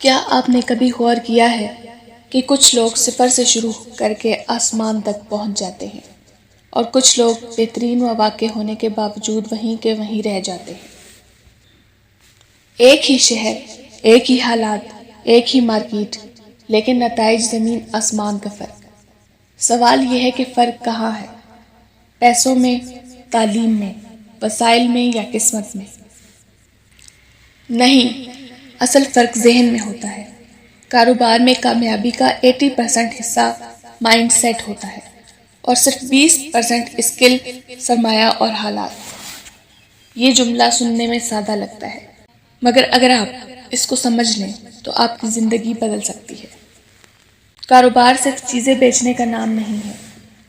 کیا آپ نے کبھی غور کیا ہے کہ کچھ لوگ صفر سے شروع کر کے آسمان تک پہنچ جاتے ہیں اور کچھ لوگ بہترین مواقع ہونے کے باوجود وہیں کے وہیں رہ جاتے ہیں؟ ایک ہی شہر، ایک ہی حالات، ایک ہی مارکیٹ، لیکن نتائج زمین آسمان کا فرق۔ سوال یہ ہے کہ فرق کہاں ہے؟ پیسوں میں، تعلیم میں، وسائل میں یا قسمت میں؟ نہیں، اصل فرق ذہن میں ہوتا ہے۔ کاروبار میں کامیابی کا 80% حصہ مائنڈ سیٹ ہوتا ہے اور صرف 20% اسکل، سرمایہ اور حالات۔ یہ جملہ سننے میں سادہ لگتا ہے، مگر اگر آپ اس کو سمجھ لیں تو آپ کی زندگی بدل سکتی ہے۔ کاروبار صرف چیزیں بیچنے کا نام نہیں ہے۔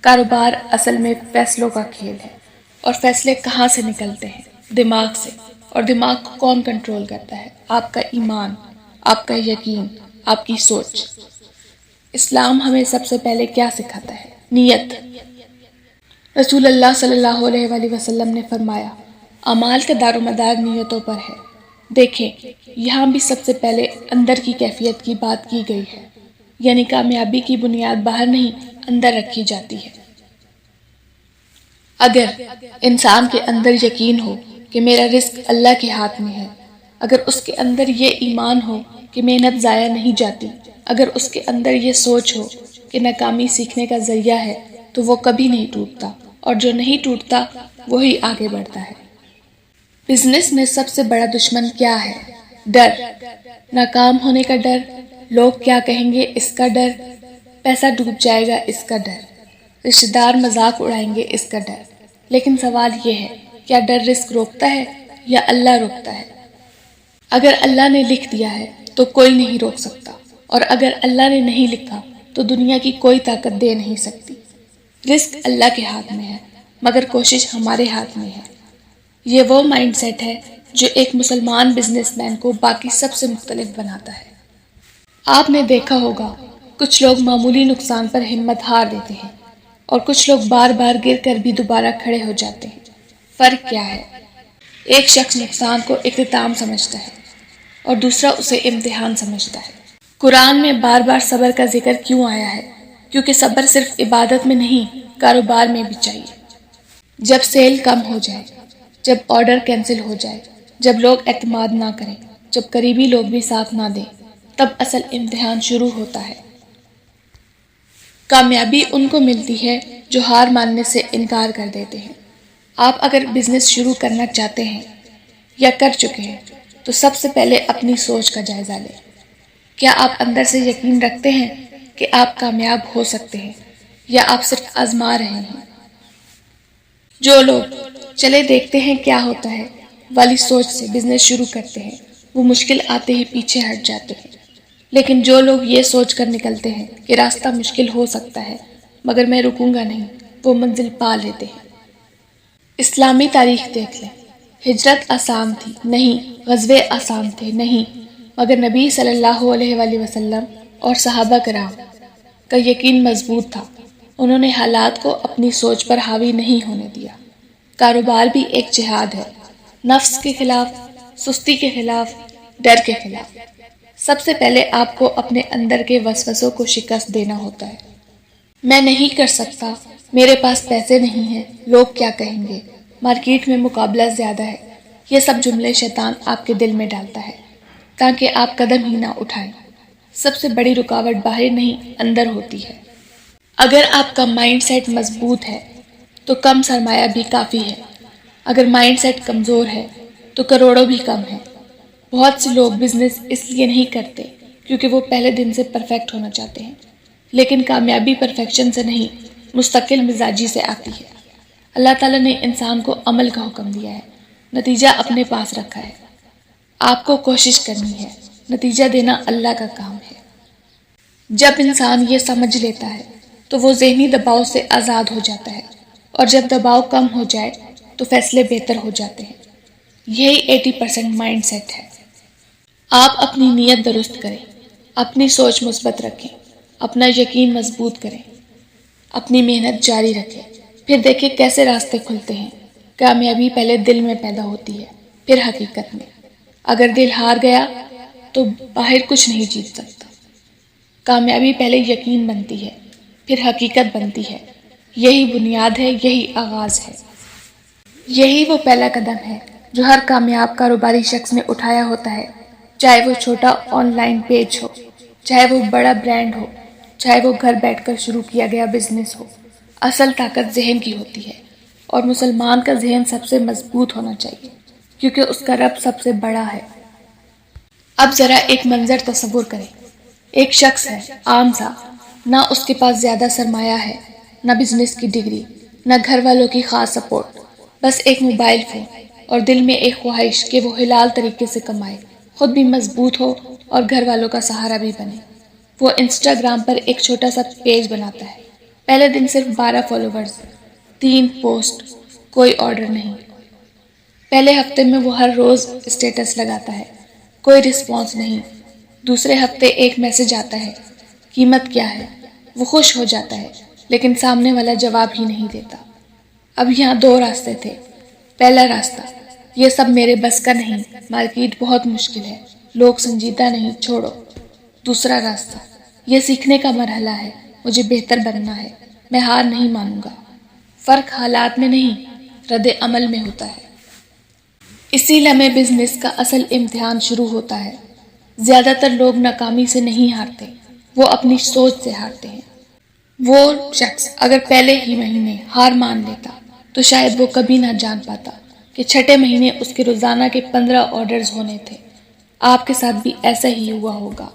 کاروبار اصل میں فیصلوں کا کھیل ہے، اور فیصلے کہاں سے نکلتے ہیں؟ دماغ سے۔ اور دماغ کو کون کنٹرول کرتا ہے؟ آپ کا ایمان، آپ کا یقین، آپ کی سوچ۔ اسلام ہمیں سب سے پہلے کیا سکھاتا ہے؟ نیت۔ رسول اللہ صلی اللہ علیہ وآلہ وسلم نے فرمایا، اعمال کا دار و مدار نیتوں پر ہے۔ دیکھیں، یہاں بھی سب سے پہلے اندر کی کیفیت کی بات کی گئی ہے، یعنی کامیابی کی بنیاد باہر نہیں، اندر رکھی جاتی ہے۔ اگر انسان کے اندر یقین ہو کہ میرا رزق اللہ کے ہاتھ میں ہے، اگر اس کے اندر یہ ایمان ہو کہ محنت ضائع نہیں جاتی، اگر اس کے اندر یہ سوچ ہو کہ ناکامی سیکھنے کا ذریعہ ہے، تو وہ کبھی نہیں ٹوٹتا، اور جو نہیں ٹوٹتا وہی آگے بڑھتا ہے۔ بزنس میں سب سے بڑا دشمن کیا ہے؟ ڈر۔ ناکام ہونے کا ڈر، لوگ کیا کہیں گے اس کا ڈر، پیسہ ڈوب جائے گا اس کا ڈر، رشتہ دار مذاق اڑائیں گے اس کا ڈر۔ لیکن سوال یہ ہے، کیا ڈر رزق روکتا ہے یا اللہ روکتا ہے؟ اگر اللہ نے لکھ دیا ہے تو کوئی نہیں روک سکتا، اور اگر اللہ نے نہیں لکھا تو دنیا کی کوئی طاقت دے نہیں سکتی۔ رزق اللہ کے ہاتھ میں ہے، مگر کوشش ہمارے ہاتھ میں ہے۔ یہ وہ مائنڈ سیٹ ہے جو ایک مسلمان بزنس مین کو باقی سب سے مختلف بناتا ہے۔ آپ نے دیکھا ہوگا، کچھ لوگ معمولی نقصان پر ہمت ہار دیتے ہیں، اور کچھ لوگ بار بار گر کر بھی دوبارہ کھڑے ہو جاتے ہیں۔ فرق کیا ہے؟ ایک شخص نقصان کو اختتام سمجھتا ہے اور دوسرا اسے امتحان سمجھتا ہے۔ قرآن میں بار بار صبر کا ذکر کیوں آیا ہے؟ کیونکہ صبر صرف عبادت میں نہیں، کاروبار میں بھی چاہیے۔ جب سیل کم ہو جائے، جب آرڈر کینسل ہو جائے، جب لوگ اعتماد نہ کریں، جب قریبی لوگ بھی ساتھ نہ دیں، تب اصل امتحان شروع ہوتا ہے۔ کامیابی ان کو ملتی ہے جو ہار ماننے سے انکار کر دیتے ہیں۔ آپ اگر بزنس شروع کرنا چاہتے ہیں یا کر چکے ہیں تو سب سے پہلے اپنی سوچ کا جائزہ لیں۔ کیا آپ اندر سے یقین رکھتے ہیں کہ آپ کامیاب ہو سکتے ہیں، یا آپ صرف آزما رہے ہیں؟ جو لوگ چلے دیکھتے ہیں کیا ہوتا ہے والی سوچ سے بزنس شروع کرتے ہیں، وہ مشکل آتے ہی پیچھے ہٹ جاتے ہیں۔ لیکن جو لوگ یہ سوچ کر نکلتے ہیں کہ راستہ مشکل ہو سکتا ہے مگر میں رکوں گا نہیں، وہ منزل پا لیتے ہیں۔ اسلامی تاریخ دیکھ لیں۔ ہجرت آسان تھی؟ نہیں۔ غزوے آسان تھے؟ نہیں، مگر نبی صلی اللہ علیہ وآلہ وسلم اور صحابہ کرام کا یقین مضبوط تھا۔ انہوں نے حالات کو اپنی سوچ پر حاوی نہیں ہونے دیا۔ کاروبار بھی ایک جہاد ہے، نفس کے خلاف، سستی کے خلاف، ڈر کے خلاف۔ سب سے پہلے آپ کو اپنے اندر کے وسوسوں کو شکست دینا ہوتا ہے۔ میں نہیں کر سکتا، میرے پاس پیسے نہیں ہیں، لوگ کیا کہیں گے، مارکیٹ میں مقابلہ زیادہ ہے، یہ سب جملے شیطان آپ کے دل میں ڈالتا ہے تاکہ آپ قدم ہی نہ اٹھائیں۔ سب سے بڑی رکاوٹ باہر نہیں، اندر ہوتی ہے۔ اگر آپ کا مائنڈ سیٹ مضبوط ہے تو کم سرمایہ بھی کافی ہے، اگر مائنڈ سیٹ کمزور ہے تو کروڑوں بھی کم ہیں۔ بہت سے لوگ بزنس اس لیے نہیں کرتے کیونکہ وہ پہلے دن سے پرفیکٹ ہونا چاہتے ہیں، لیکن کامیابی پرفیکشن سے نہیں، مستقل مزاجی سے آتی ہے۔ اللہ تعالیٰ نے انسان کو عمل کا حکم دیا ہے، نتیجہ اپنے پاس رکھا ہے۔ آپ کو کوشش کرنی ہے، نتیجہ دینا اللہ کا کام ہے۔ جب انسان یہ سمجھ لیتا ہے تو وہ ذہنی دباؤ سے آزاد ہو جاتا ہے، اور جب دباؤ کم ہو جائے تو فیصلے بہتر ہو جاتے ہیں۔ یہی 80% مائنڈ سیٹ ہے۔ آپ اپنی نیت درست کریں، اپنی سوچ مثبت رکھیں، اپنا یقین مضبوط کریں، اپنی محنت جاری رکھیں، پھر دیکھیں کیسے راستے کھلتے ہیں۔ کامیابی پہلے دل میں پیدا ہوتی ہے، پھر حقیقت میں۔ اگر دل ہار گیا تو باہر کچھ نہیں جیت سکتا۔ کامیابی پہلے یقین بنتی ہے، پھر حقیقت بنتی ہے۔ یہی بنیاد ہے، یہی آغاز ہے، یہی وہ پہلا قدم ہے جو ہر کامیاب کاروباری شخص نے اٹھایا ہوتا ہے، چاہے وہ چھوٹا آن لائن پیج ہو، چاہے وہ بڑا برانڈ ہو، چاہے وہ گھر بیٹھ کر شروع کیا گیا بزنس ہو۔ اصل طاقت ذہن کی ہوتی ہے، اور مسلمان کا ذہن سب سے مضبوط ہونا چاہیے، کیونکہ اس کا رب سب سے بڑا ہے۔ اب ذرا ایک منظر تصور کریں۔ ایک شخص ہے، عام سا، نہ اس کے پاس زیادہ سرمایہ ہے، نہ بزنس کی ڈگری، نہ گھر والوں کی خاص سپورٹ، بس ایک موبائل فون اور دل میں ایک خواہش کہ وہ حلال طریقے سے کمائے، خود بھی مضبوط ہو اور گھر والوں کا سہارا بھی بنے۔ وہ انسٹاگرام پر ایک چھوٹا سا پیج بناتا ہے، پہلے دن صرف 12 فالوورز، 3 پوسٹ، کوئی آرڈر نہیں۔ پہلے ہفتے میں وہ ہر روز اسٹیٹس لگاتا ہے، کوئی رسپانس نہیں۔ دوسرے ہفتے ایک میسج آتا ہے، قیمت کیا ہے؟ وہ خوش ہو جاتا ہے، لیکن سامنے والا جواب ہی نہیں دیتا۔ اب یہاں 2 راستے تھے۔ پہلا راستہ، یہ سب میرے بس کا نہیں، مارکیٹ بہت مشکل ہے، لوگ سنجیدہ نہیں، چھوڑو۔ دوسرا راستہ، یہ سیکھنے کا مرحلہ ہے، مجھے بہتر بننا ہے، میں ہار نہیں مانوں گا۔ فرق حالات میں نہیں، رد عمل میں ہوتا ہے۔ اسی لمحے بزنس کا اصل امتحان شروع ہوتا ہے۔ زیادہ تر لوگ ناکامی سے نہیں ہارتے، وہ اپنی سوچ سے ہارتے ہیں۔ وہ شخص اگر پہلے ہی مہینے ہار مان لیتا تو شاید وہ کبھی نہ جان پاتا کہ چھٹے مہینے اس کے روزانہ کے 15 آرڈرز ہونے تھے۔ آپ کے ساتھ بھی ایسا ہی ہوا ہوگا۔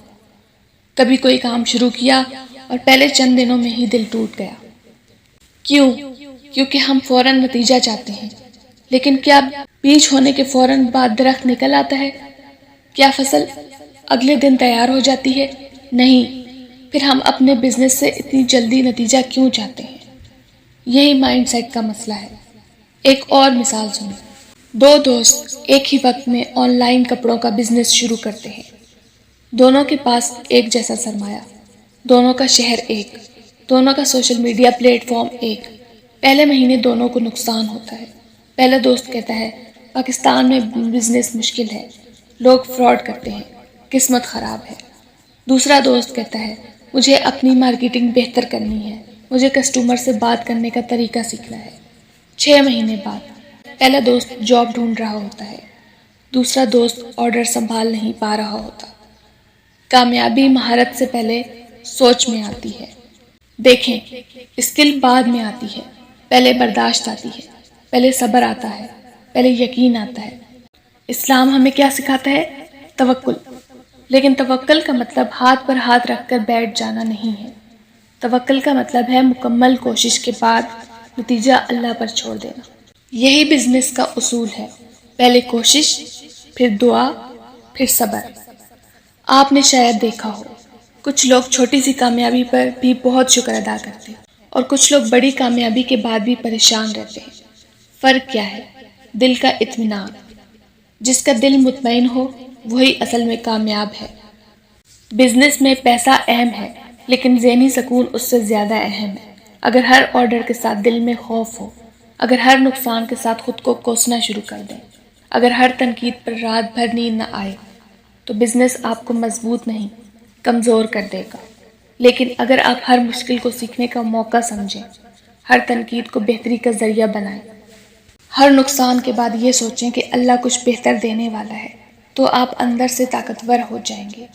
کبھی کوئی کام شروع کیا اور پہلے چند دنوں میں ہی دل ٹوٹ گیا۔ کیوں؟ کیونکہ ہم فوراً نتیجہ چاہتے ہیں، لیکن کیا بیج ہونے کے فوراً بعد درخت نکل آتا ہے؟ کیا فصل اگلے دن تیار ہو جاتی ہے؟ نہیں۔ پھر ہم اپنے بزنس سے اتنی جلدی نتیجہ کیوں چاہتے ہیں؟ یہی مائنڈ سیٹ کا مسئلہ ہے۔ ایک اور مثال سنیں۔ 2 دوست ایک ہی وقت میں آن لائن کپڑوں کا بزنس شروع کرتے ہیں۔ دونوں کے پاس ایک جیسا سرمایہ، دونوں کا شہر ایک، دونوں کا سوشل میڈیا پلیٹ فارم ایک۔ پہلے مہینے دونوں کو نقصان ہوتا ہے۔ پہلا دوست کہتا ہے، پاکستان میں بزنس مشکل ہے، لوگ فراڈ کرتے ہیں، قسمت خراب ہے۔ دوسرا دوست کہتا ہے، مجھے اپنی مارکیٹنگ بہتر کرنی ہے، مجھے کسٹمر سے بات کرنے کا طریقہ سیکھنا ہے۔ 6 مہینے بعد پہلا دوست جاب ڈھونڈ رہا ہوتا ہے، دوسرا دوست آرڈر سنبھال نہیں پا رہا ہوتا۔ کامیابی مہارت سے پہلے سوچ میں آتی ہے۔ دیکھیں، اسکل بعد میں آتی ہے، پہلے برداشت آتی ہے، پہلے صبر آتا ہے، پہلے یقین آتا ہے۔ اسلام ہمیں کیا سکھاتا ہے؟ توکل۔ لیکن توکل کا مطلب ہاتھ پر ہاتھ رکھ کر بیٹھ جانا نہیں ہے۔ توکل کا مطلب ہے مکمل کوشش کے بعد نتیجہ اللہ پر چھوڑ دینا۔ یہی بزنس کا اصول ہے، پہلے کوشش، پھر دعا، پھر صبر۔ آپ نے شاید دیکھا ہو، کچھ لوگ چھوٹی سی کامیابی پر بھی بہت شکر ادا کرتے ہیں، اور کچھ لوگ بڑی کامیابی کے بعد بھی پریشان رہتے ہیں۔ فرق کیا ہے؟ دل کا اطمینان۔ جس کا دل مطمئن ہو وہی اصل میں کامیاب ہے۔ بزنس میں پیسہ اہم ہے، لیکن ذہنی سکون اس سے زیادہ اہم ہے۔ اگر ہر آرڈر کے ساتھ دل میں خوف ہو، اگر ہر نقصان کے ساتھ خود کو کوسنا شروع کر دیں، اگر ہر تنقید پر رات بھر نیند نہ آئے، تو بزنس آپ کو مضبوط نہیں، کمزور کر دے گا۔ لیکن اگر آپ ہر مشکل کو سیکھنے کا موقع سمجھیں، ہر تنقید کو بہتری کا ذریعہ بنائیں، ہر نقصان کے بعد یہ سوچیں کہ اللہ کچھ بہتر دینے والا ہے، تو آپ اندر سے طاقتور ہو جائیں گے۔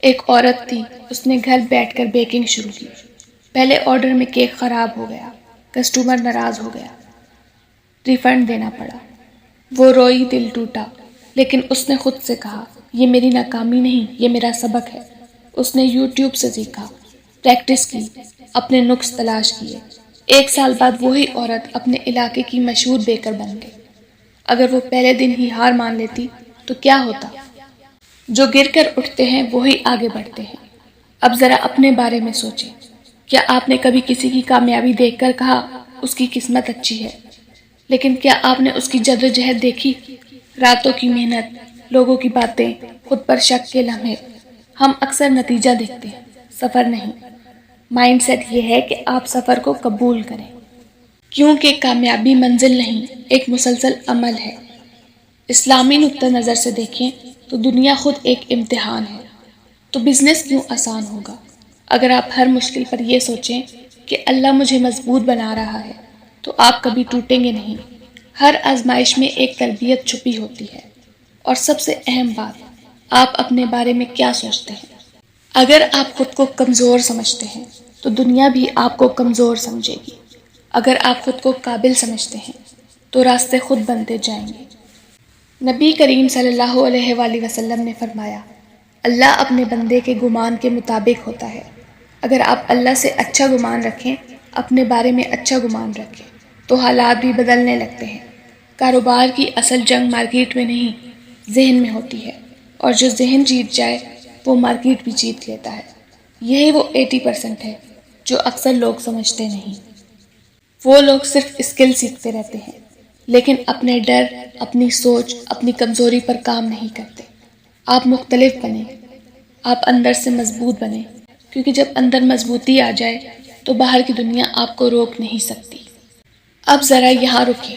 ایک عورت تھی، اس نے گھر بیٹھ کر بیکنگ شروع کی۔ پہلے آرڈر میں کیک خراب ہو گیا، کسٹمر ناراض ہو گیا، ریفنڈ دینا پڑا۔ وہ روئی، دل ٹوٹا، لیکن اس نے خود سے کہا، یہ میری ناکامی نہیں، یہ میرا سبق ہے۔ اس نے یوٹیوب سے سیکھا، پریکٹس کی، اپنے نقص تلاش کیے۔ 1 سال بعد وہی عورت اپنے علاقے کی مشہور بیکر بن گئی۔ اگر وہ پہلے دن ہی ہار مان لیتی تو کیا ہوتا؟ جو گر کر اٹھتے ہیں وہی آگے بڑھتے ہیں۔ اب ذرا اپنے بارے میں سوچیں، کیا آپ نے کبھی کسی کی کامیابی دیکھ کر کہا اس کی قسمت اچھی ہے؟ لیکن کیا آپ نے اس کی جدوجہد دیکھی؟ راتوں کی محنت، لوگوں کی باتیں، خود پر شک کے لمحے۔ ہم اکثر نتیجہ دیکھتے ہیں، سفر نہیں۔ مائنڈ سیٹ یہ ہے کہ آپ سفر کو قبول کریں، کیونکہ کامیابی منزل نہیں، ایک مسلسل عمل ہے۔ اسلامی نقطہ نظر سے دیکھیں تو دنیا خود ایک امتحان ہے۔ تو بزنس کیوں آسان ہوگا؟ اگر آپ ہر مشکل پر یہ سوچیں کہ اللہ مجھے مضبوط بنا رہا ہے تو آپ کبھی ٹوٹیں گے نہیں۔ ہر آزمائش میں ایک تربیت چھپی ہوتی ہے۔ اور سب سے اہم بات، آپ اپنے بارے میں کیا سوچتے ہیں؟ اگر آپ خود کو کمزور سمجھتے ہیں تو دنیا بھی آپ کو کمزور سمجھے گی۔ اگر آپ خود کو قابل سمجھتے ہیں تو راستے خود بنتے جائیں گے۔ نبی کریم صلی اللہ علیہ وآلہ وسلم نے فرمایا، اللہ اپنے بندے کے گمان کے مطابق ہوتا ہے۔ اگر آپ اللہ سے اچھا گمان رکھیں، اپنے بارے میں اچھا گمان رکھیں، تو حالات بھی بدلنے لگتے ہیں۔ کاروبار کی اصل جنگ مارکیٹ میں نہیں، ذہن میں ہوتی ہے، اور جو ذہن جیت جائے وہ مارکیٹ بھی جیت لیتا ہے۔ یہی وہ 80% ہے جو اکثر لوگ سمجھتے نہیں۔ وہ لوگ صرف اسکل سیکھتے رہتے ہیں، لیکن اپنے ڈر، اپنی سوچ، اپنی کمزوری پر کام نہیں کرتے۔ آپ مختلف بنیں، آپ اندر سے مضبوط بنیں، کیونکہ جب اندر مضبوطی آ جائے تو باہر کی دنیا آپ کو روک نہیں سکتی۔ اب ذرا یہاں رکیں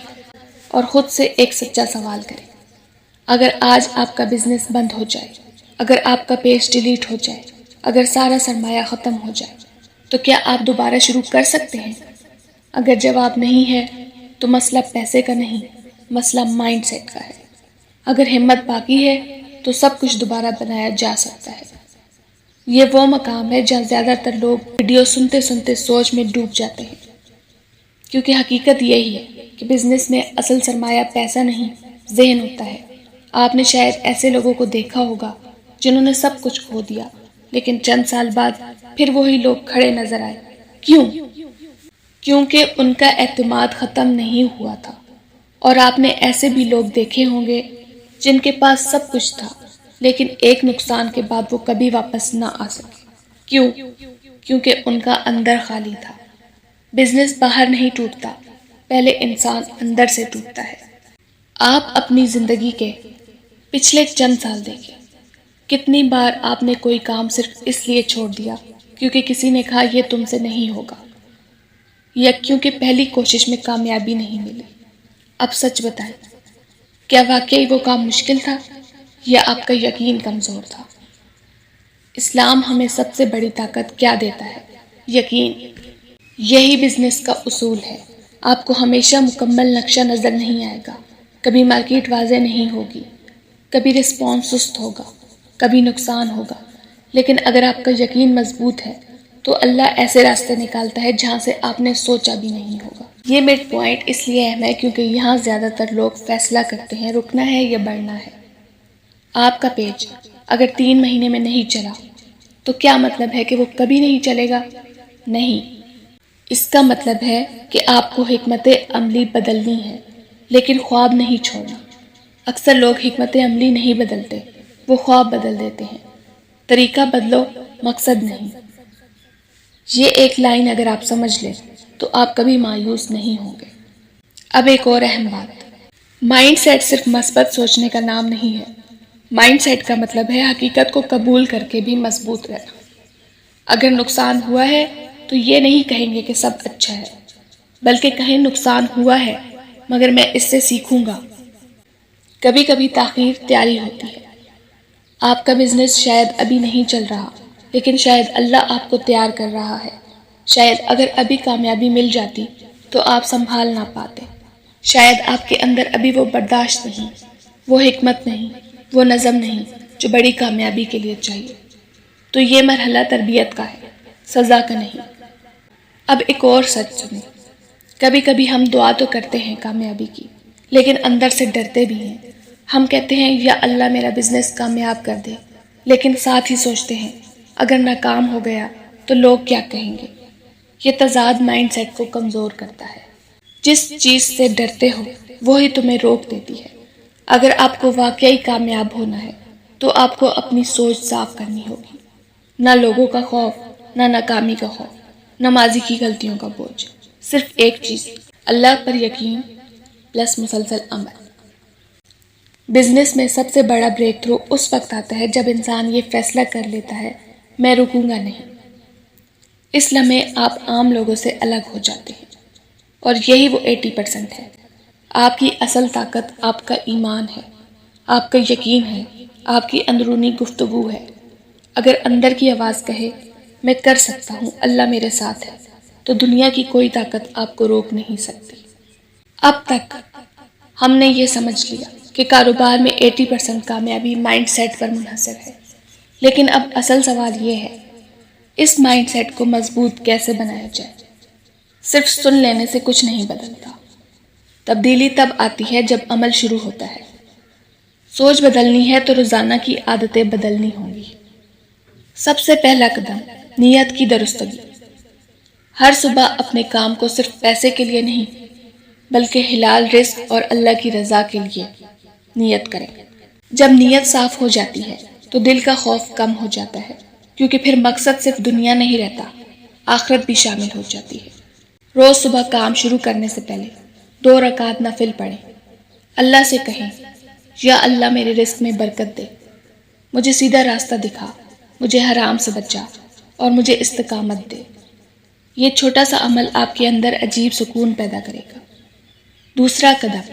اور خود سے ایک سچا سوال کریں۔ اگر آج آپ کا بزنس بند ہو جائے، اگر آپ کا پیج ڈیلیٹ ہو جائے، اگر سارا سرمایہ ختم ہو جائے، تو کیا آپ دوبارہ شروع کر سکتے ہیں؟ اگر جواب نہیں ہے تو مسئلہ پیسے کا نہیں، مسئلہ مائنڈ سیٹ کا ہے۔ اگر ہمت باقی ہے تو سب کچھ دوبارہ بنایا جا سکتا ہے۔ یہ وہ مقام ہے جہاں زیادہ تر لوگ ویڈیو سنتے سنتے سوچ میں ڈوب جاتے ہیں، کیونکہ حقیقت یہی ہے کہ بزنس میں اصل سرمایہ پیسہ نہیں، ذہن ہوتا ہے۔ آپ نے شاید ایسے لوگوں کو دیکھا ہوگا جنہوں نے سب کچھ کھو دیا، لیکن چند سال بعد پھر وہی لوگ کھڑے نظر آئے۔ کیوں؟ کیونکہ ان کا اعتماد ختم نہیں ہوا تھا۔ اور آپ نے ایسے بھی لوگ دیکھے ہوں گے جن کے پاس سب کچھ تھا، لیکن ایک نقصان کے بعد وہ کبھی واپس نہ آ سکے۔ کیوں؟ کیونکہ ان کا اندر خالی تھا۔ بزنس باہر نہیں ٹوٹتا، پہلے انسان اندر سے ٹوٹتا ہے۔ آپ اپنی زندگی کے پچھلے چند سال دیکھیں، کتنی بار آپ نے کوئی کام صرف اس لیے چھوڑ دیا کیونکہ کسی نے کہا یہ تم سے نہیں ہوگا، یا کیونکہ پہلی کوشش میں کامیابی نہیں ملی۔ اب سچ بتائیں، کیا واقعی وہ کام مشکل تھا یا آپ کا یقین کمزور تھا؟ اسلام ہمیں سب سے بڑی طاقت کیا دیتا ہے؟ یقین۔ یہی بزنس کا اصول ہے۔ آپ کو ہمیشہ مکمل نقشہ نظر نہیں آئے گا، کبھی مارکیٹ واضح نہیں ہوگی، کبھی رسپانس سست ہوگا، کبھی نقصان ہوگا، لیکن اگر آپ کا یقین مضبوط ہے تو اللہ ایسے راستے نکالتا ہے جہاں سے آپ نے سوچا بھی نہیں ہوگا۔ یہ مڈ پوائنٹ اس لیے اہم ہے کیونکہ یہاں زیادہ تر لوگ فیصلہ کرتے ہیں رکنا ہے یا بڑھنا ہے۔ آپ کا پیج اگر 3 مہینے میں نہیں چلا تو کیا مطلب ہے کہ وہ کبھی نہیں چلے گا؟ نہیں، اس کا مطلب ہے کہ آپ کو حکمت عملی بدلنی ہے، لیکن خواب نہیں چھوڑنا۔ اکثر لوگ حکمت عملی نہیں بدلتے، وہ خواب بدل دیتے ہیں۔ طریقہ بدلو، مقصد نہیں۔ یہ ایک لائن اگر آپ سمجھ لیں تو آپ کبھی مایوس نہیں ہوں گے۔ اب ایک اور اہم بات، مائنڈ سیٹ صرف مثبت سوچنے کا نام نہیں ہے۔ مائنڈ سیٹ کا مطلب ہے حقیقت کو قبول کر کے بھی مضبوط رہنا۔ اگر نقصان ہوا ہے تو یہ نہیں کہیں گے کہ سب اچھا ہے، بلکہ کہیں نقصان ہوا ہے مگر میں اس سے سیکھوں گا۔ کبھی کبھی تاخیر تیاری ہوتی ہے۔ آپ کا بزنس شاید ابھی نہیں چل رہا، لیکن شاید اللہ آپ کو تیار کر رہا ہے۔ شاید اگر ابھی کامیابی مل جاتی تو آپ سنبھال نہ پاتے۔ شاید آپ کے اندر ابھی وہ برداشت نہیں، وہ حکمت نہیں، وہ نظم نہیں جو بڑی کامیابی کے لیے چاہیے۔ تو یہ مرحلہ تربیت کا ہے، سزا کا نہیں۔ اب ایک اور سچ سنیں، کبھی کبھی ہم دعا تو کرتے ہیں کامیابی کی، لیکن اندر سے ڈرتے بھی ہیں۔ ہم کہتے ہیں یا اللہ میرا بزنس کامیاب کر دے، لیکن ساتھ ہی سوچتے ہیں اگر ناکام ہو گیا تو لوگ کیا کہیں گے۔ یہ تضاد مائنڈ سیٹ کو کمزور کرتا ہے۔ جس چیز سے ڈرتے ہو وہی تمہیں روک دیتی ہے۔ اگر آپ کو واقعی کامیاب ہونا ہے تو آپ کو اپنی سوچ صاف کرنی ہوگی۔ نہ لوگوں کا خوف، نہ ناکامی کا خوف، نہ ماضی کی غلطیوں کا بوجھ، صرف ایک چیز، اللہ پر یقین پلس مسلسل عمل۔ بزنس میں سب سے بڑا بریک تھرو اس وقت آتا ہے جب انسان یہ فیصلہ کر لیتا ہے میں رکوں گا نہیں۔ اس لمحے آپ عام لوگوں سے الگ ہو جاتے ہیں، اور یہی وہ 80% ہے۔ آپ کی اصل طاقت آپ کا ایمان ہے، آپ کا یقین ہے، آپ کی اندرونی گفتگو ہے۔ اگر اندر کی آواز کہے میں کر سکتا ہوں، اللہ میرے ساتھ ہے، تو دنیا کی کوئی طاقت آپ کو روک نہیں سکتی۔ اب تک ہم نے یہ سمجھ لیا کہ کاروبار میں 80% کامیابی مائنڈ سیٹ پر منحصر ہے، لیکن اب اصل سوال یہ ہے، اس مائنڈ سیٹ کو مضبوط کیسے بنایا جائے؟ صرف سن لینے سے کچھ نہیں بدلتا۔ تبدیلی تب آتی ہے جب عمل شروع ہوتا ہے۔ سوچ بدلنی ہے تو روزانہ کی عادتیں بدلنی ہوں گی۔ سب سے پہلا قدم نیت کی درستگی۔ ہر صبح اپنے کام کو صرف پیسے کے لیے نہیں بلکہ حلال رزق اور اللہ کی رضا کے لیے نیت کریں۔ جب نیت صاف ہو جاتی ہے تو دل کا خوف کم ہو جاتا ہے، کیونکہ پھر مقصد صرف دنیا نہیں رہتا، آخرت بھی شامل ہو جاتی ہے۔ روز صبح کام شروع کرنے سے پہلے 2 رکعت نفل پڑھیں۔ اللہ سے کہیں، یا اللہ میرے رزق میں برکت دے، مجھے سیدھا راستہ دکھا، مجھے حرام سے بچا اور مجھے استقامت دے۔ یہ چھوٹا سا عمل آپ کے اندر عجیب سکون پیدا کرے گا۔ دوسرا قدم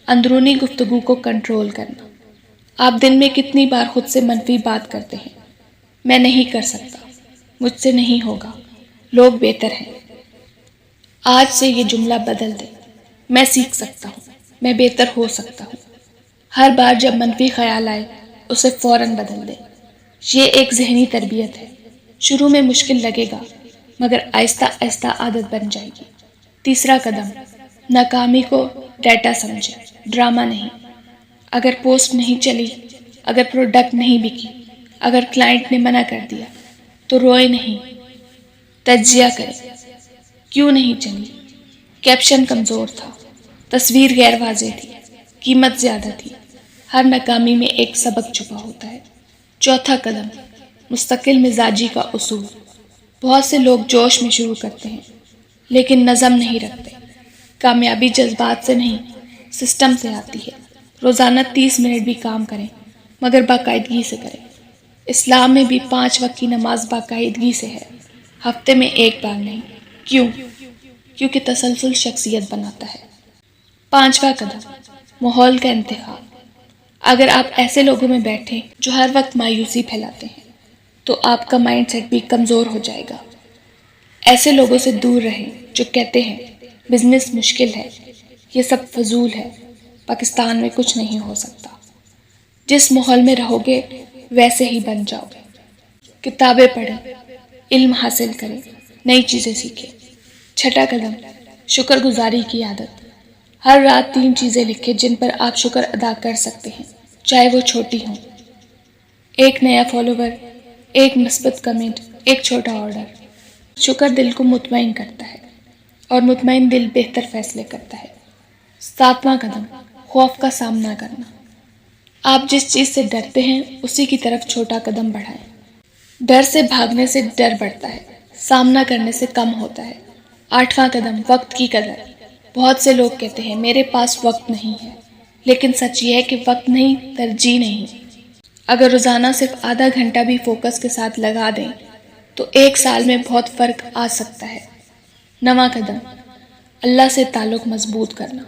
اندرونی گفتگو کو کنٹرول کرنا۔ آپ دن میں کتنی بار خود سے منفی بات کرتے ہیں؟ میں نہیں کر سکتا، مجھ سے نہیں ہوگا، لوگ بہتر ہیں۔ آج سے یہ جملہ بدل دیں، میں سیکھ سکتا ہوں، میں بہتر ہو سکتا ہوں۔ ہر بار جب منفی خیال آئے اسے فوراً بدل دیں۔ یہ ایک ذہنی تربیت ہے۔ شروع میں مشکل لگے گا مگر آہستہ آہستہ عادت بن جائے گی۔ تیسرا قدم ناکامی کو ڈیٹا سمجھیں، ڈرامہ نہیں۔ اگر پوسٹ نہیں چلی، اگر پروڈکٹ نہیں بکی، اگر کلائنٹ نے منع کر دیا تو روئے نہیں، تجزیہ کریں۔ کیوں نہیں چلی؟ کیپشن کمزور تھا، تصویر غیر واضح تھی، قیمت زیادہ تھی۔ ہر ناکامی میں ایک سبق چھپا ہوتا ہے۔ چوتھا قدم مستقل مزاجی کا اصول۔ بہت سے لوگ جوش میں شروع کرتے ہیں لیکن نظم نہیں رکھتے۔ کامیابی جذبات سے نہیں، سسٹم سے آتی ہے۔ روزانہ 30 منٹ بھی کام کریں مگر باقاعدگی سے کریں۔ اسلام میں بھی 5 وقت کی نماز باقاعدگی سے ہے، ہفتے میں 1 بار نہیں۔ کیوں؟ کیونکہ تسلسل شخصیت بناتا ہے۔ 5واں قدم ماحول کا انتخاب۔ اگر آپ ایسے لوگوں میں بیٹھیں جو ہر وقت مایوسی پھیلاتے ہیں تو آپ کا مائنڈ سیٹ بھی کمزور ہو جائے گا۔ ایسے لوگوں سے دور رہیں جو کہتے ہیں بزنس مشکل ہے، یہ سب فضول ہے، پاکستان میں کچھ نہیں ہو سکتا۔ جس ماحول میں رہو گے ویسے ہی بن جاؤ گے۔ کتابیں پڑھیں، علم حاصل کریں، نئی چیزیں سیکھیں۔ چھٹا قدم شکر گزاری کی عادت۔ ہر رات 3 چیزیں لکھیں جن پر آپ شکر ادا کر سکتے ہیں، چاہے وہ چھوٹی ہوں۔ 1 نیا فالوور، 1 مثبت کمنٹ، 1 چھوٹا آرڈر۔ شکر دل کو مطمئن کرتا ہے اور مطمئن دل بہتر فیصلے کرتا ہے۔ 7واں قدم خوف کا سامنا کرنا۔ آپ جس چیز سے ڈرتے ہیں اسی کی طرف چھوٹا قدم بڑھائیں۔ ڈر سے بھاگنے سے ڈر بڑھتا ہے، سامنا کرنے سے کم ہوتا ہے۔ 8واں قدم وقت کی قدر۔ بہت سے لوگ کہتے ہیں میرے پاس وقت نہیں ہے، لیکن سچ یہ ہے کہ وقت نہیں، ترجیح نہیں۔ اگر روزانہ صرف آدھا گھنٹہ بھی فوکس کے ساتھ لگا دیں تو 1 سال میں بہت فرق آ سکتا ہے۔ 9واں قدم اللہ سے تعلق مضبوط کرنا۔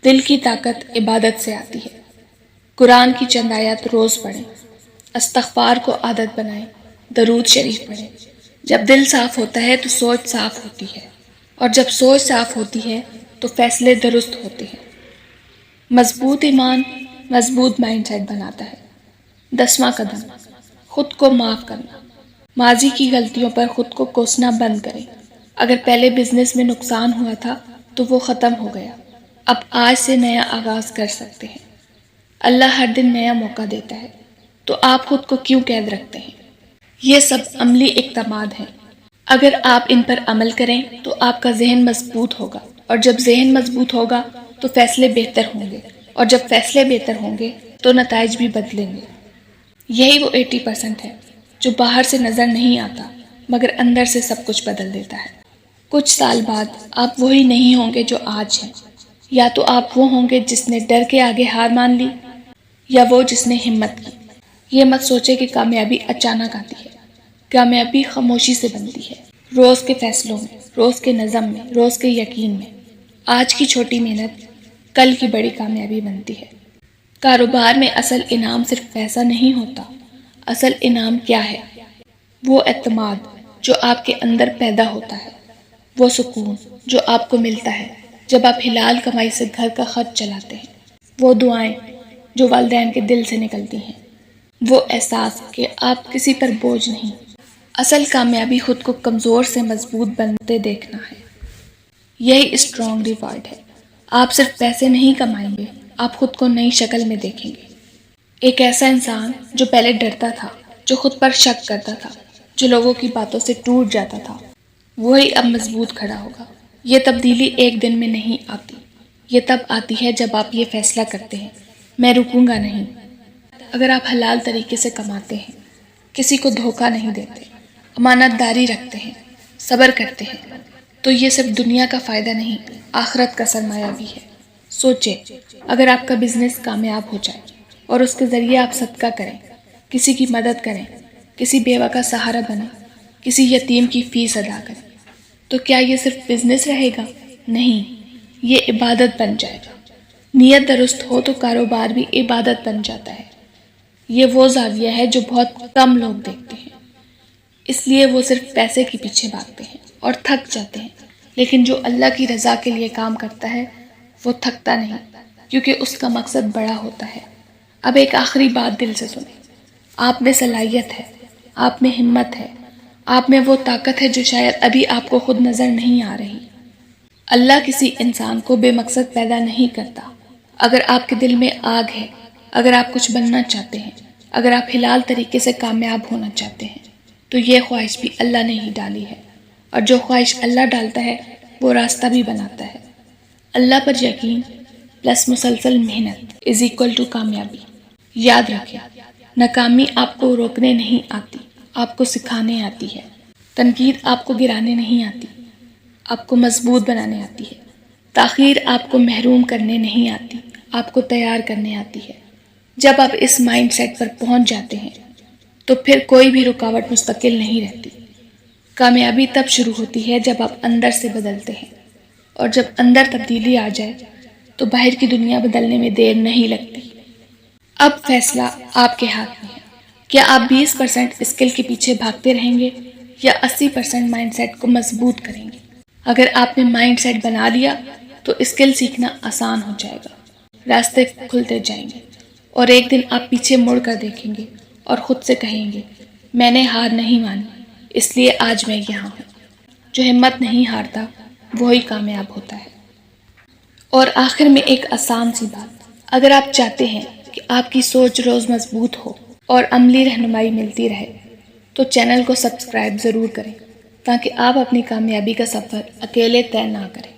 دل کی طاقت عبادت سے آتی ہے۔ قرآن کی چند آیات روز پڑھیں، استغفار کو عادت بنائیں، درود شریف پڑھیں۔ جب دل صاف ہوتا ہے تو سوچ صاف ہوتی ہے، اور جب سوچ صاف ہوتی ہے تو فیصلے درست ہوتے ہیں۔ مضبوط ایمان مضبوط مائنڈ سیٹ بناتا ہے۔ 10واں قدم خود کو معاف کرنا۔ ماضی کی غلطیوں پر خود کو کوسنا بند کریں۔ اگر پہلے بزنس میں نقصان ہوا تھا تو وہ ختم ہو گیا، اب آج سے نیا آغاز کر سکتے ہیں۔ اللہ ہر دن نیا موقع دیتا ہے، تو آپ خود کو کیوں قید رکھتے ہیں؟ یہ سب عملی اقدامات ہیں۔ اگر آپ ان پر عمل کریں تو آپ کا ذہن مضبوط ہوگا، اور جب ذہن مضبوط ہوگا تو فیصلے بہتر ہوں گے، اور جب فیصلے بہتر ہوں گے تو نتائج بھی بدلیں گے۔ یہی وہ 80% ہے جو باہر سے نظر نہیں آتا مگر اندر سے سب کچھ بدل دیتا ہے۔ کچھ سال بعد آپ وہی نہیں ہوں گے جو آج ہیں۔ یا تو آپ وہ ہوں گے جس نے ڈر کے آگے ہار مان لی، یا وہ جس نے ہمت کی۔ یہ مت سوچے کہ کامیابی اچانک آتی ہے، کامیابی خاموشی سے بنتی ہے، روز کے فیصلوں میں، روز کے نظم میں، روز کے یقین میں۔ آج کی چھوٹی محنت کل کی بڑی کامیابی بنتی ہے۔ کاروبار میں اصل انعام صرف پیسہ نہیں ہوتا، اصل انعام کیا ہے؟ وہ اعتماد جو آپ کے اندر پیدا ہوتا ہے، وہ سکون جو آپ کو ملتا ہے جب آپ حلال کمائی سے گھر کا خرچ چلاتے ہیں، وہ دعائیں جو والدین کے دل سے نکلتی ہیں، وہ احساس کہ آپ کسی پر بوجھ نہیں۔ اصل کامیابی خود کو کمزور سے مضبوط بنتے دیکھنا ہے، یہی اسٹرانگ ریوارڈ ہے۔ آپ صرف پیسے نہیں کمائیں گے، آپ خود کو نئی شکل میں دیکھیں گے۔ ایک ایسا انسان جو پہلے ڈرتا تھا، جو خود پر شک کرتا تھا، جو لوگوں کی باتوں سے ٹوٹ جاتا تھا، وہی اب مضبوط کھڑا ہوگا۔ یہ تبدیلی ایک دن میں نہیں آتی، یہ تب آتی ہے جب آپ یہ فیصلہ کرتے ہیں، میں رکوں گا نہیں۔ اگر آپ حلال طریقے سے کماتے ہیں، کسی کو دھوکہ نہیں دیتے، امانت داری رکھتے ہیں، صبر کرتے ہیں، تو یہ صرف دنیا کا فائدہ نہیں، آخرت کا سرمایہ بھی ہے۔ سوچیں، اگر آپ کا بزنس کامیاب ہو جائے اور اس کے ذریعے آپ صدقہ کریں، کسی کی مدد کریں، کسی بیوہ کا سہارا بنیں، کسی یتیم کی فیس ادا کریں، تو کیا یہ صرف بزنس رہے گا؟ نہیں، یہ عبادت بن جائے گا۔ نیت درست ہو تو کاروبار بھی عبادت بن جاتا ہے۔ یہ وہ زاویہ ہے جو بہت کم لوگ دیکھتے ہیں، اس لیے وہ صرف پیسے کے پیچھے بھاگتے ہیں اور تھک جاتے ہیں، لیکن جو اللہ کی رضا کے لیے کام کرتا ہے وہ تھکتا نہیں، کیونکہ اس کا مقصد بڑا ہوتا ہے۔ اب ایک آخری بات دل سے سنیں، آپ میں صلاحیت ہے، آپ میں ہمت ہے، آپ میں وہ طاقت ہے جو شاید ابھی آپ کو خود نظر نہیں آ رہی۔ اللہ کسی انسان کو بے مقصد پیدا نہیں کرتا۔ اگر آپ کے دل میں آگ ہے، اگر آپ کچھ بننا چاہتے ہیں، اگر آپ حلال طریقے سے کامیاب ہونا چاہتے ہیں، تو یہ خواہش بھی اللہ نے ہی ڈالی ہے، اور جو خواہش اللہ ڈالتا ہے وہ راستہ بھی بناتا ہے۔ اللہ پر یقین پلس مسلسل محنت از اکول ٹو کامیابی۔ یاد رکھیں، ناکامی آپ کو روکنے نہیں آتی، آپ کو سکھانے آتی ہے۔ تنقید آپ کو گرانے نہیں آتی، آپ کو مضبوط بنانے آتی ہے۔ تاخیر آپ کو محروم کرنے نہیں آتی، آپ کو تیار کرنے آتی ہے۔ جب آپ اس مائنڈ سیٹ پر پہنچ جاتے ہیں تو پھر کوئی بھی رکاوٹ مستقل نہیں رہتی۔ کامیابی تب شروع ہوتی ہے جب آپ اندر سے بدلتے ہیں، اور جب اندر تبدیلی آ جائے تو باہر کی دنیا بدلنے میں دیر نہیں لگتی۔ اب فیصلہ آپ کے ہاتھ میں ہے، کیا آپ 20% اسکل کے پیچھے بھاگتے رہیں گے یا 80% مائنڈ سیٹ کو مضبوط کریں گے؟ اگر آپ نے مائنڈ سیٹ بنا لیا تو اسکل سیکھنا آسان ہو جائے گا، راستے کھلتے جائیں گے، اور ایک دن آپ پیچھے مڑ کر دیکھیں گے اور خود سے کہیں گے، میں نے ہار نہیں مانی، اس لیے آج میں یہاں ہوں۔ جو ہمت نہیں ہارتا وہی کامیاب ہوتا ہے۔ اور آخر میں ایک آسان سی بات، اگر آپ چاہتے ہیں کہ آپ کی سوچ روز مضبوط ہو اور عملی رہنمائی ملتی رہے تو چینل کو سبسکرائب ضرور کریں، تاکہ آپ اپنی کامیابی کا سفر اکیلے طے نہ کریں۔